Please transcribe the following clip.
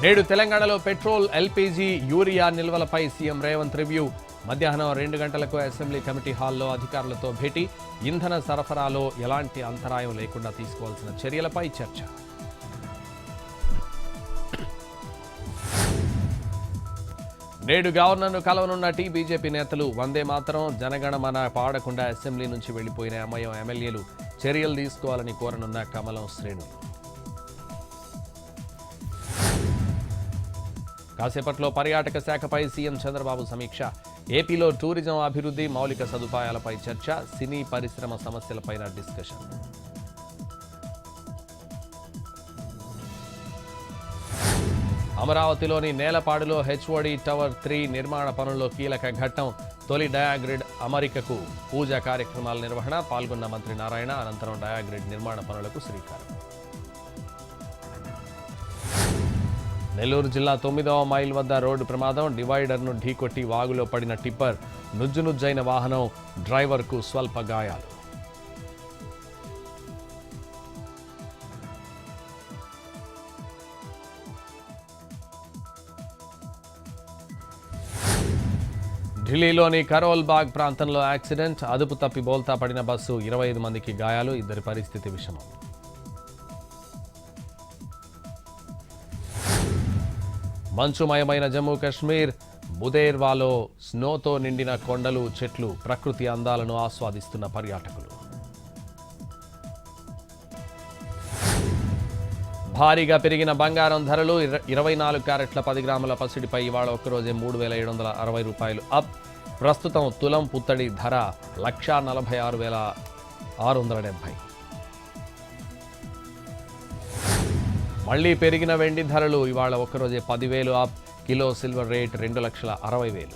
నేడు తెలంగాణలో petrol, LPG, urea నిల్వలపై సీఎం రేవంత్ రివ్యూ. మధ్యాహ్నం 2 గంటలకు అసెంబ్లీ కమిటీ హాల్లో అధికారులతో భేటీ. ఇంధన సరఫరాలో ఎలాంటి అంతరాయం లేకుండా తీసుకోవాల్సిన చర్యలపై చర్చ. నేడు గవర్నర్ను కలవనున్న బీజేపీ నేతలు. వందే మాతరం, జనగణమన పాడకుండా అసెంబ్లీ నుంచి వెళ్లిపోయిన ఎంఐఎం ఎమ్మెల్యేలు చర్యలు తీసుకోవాలని కోరనున్న కమలం శ్రేణులు. కాసేపట్లో పర్యాటక శాఖపై సీఎం చంద్రబాబు సమీక్ష. ఏపీలో టూరిజం అభివృద్ధి, మౌలిక సదుపాయాలపై చర్చ. సినీ పరిశ్రమ సమస్యలపైన డిస్కషన్. అమరావతిలోని నేలపాడులో హెచ్ఓడి టవర్ 3 నిర్మాణ పనుల్లో కీలక ఘట్టం. తొలి డయాగ్రిడ్ అమరికకు పూజా కార్యక్రమాల నిర్వహణ. పాల్గొన్న మంత్రి నారాయణ. అనంతరం డయాగ్రిడ్ నిర్మాణ పనులకు శ్రీకారం. నెల్లూరు జిల్లా 9వ మైల్ వద్ద రోడ్డు ప్రమాదం. డివైడర్ను ఢీకొట్టి వాగులో పడిన టిప్పర్. నుజ్జునుజ్జైన వాహనం, డ్రైవర్కు స్వల్ప గాయాలు. ఢిల్లీలోని కరోల్ బాగ్ ప్రాంతంలో యాక్సిడెంట్. అదుపు తప్పి బోల్తా పడిన బస్సు. 25 మందికి గాయాలు. ఇద్దరి పరిస్థితి విషమం. మంచుమయమైన జమ్మూ కాశ్మీర్. బుదేర్వాలో స్నోతో నిండిన కొండలు, చెట్లు. ప్రకృతి అందాలను ఆస్వాదిస్తున్న పర్యాటకులు. భారీగా పెరిగిన బంగారం ధరలు. 24 క్యారెట్ల 10 గ్రాముల పసిడిపై ఇవాళ ఒక్కరోజే 3,760 రూపాయలు అప్. ప్రస్తుతం తులం పుత్తడి ధర 1,46,670. మళ్లీ పెరిగిన వెండి ధరలు. ఇవాళ ఒక్కరోజే 10,000 అప్. Kilo silver rate 2,60,000.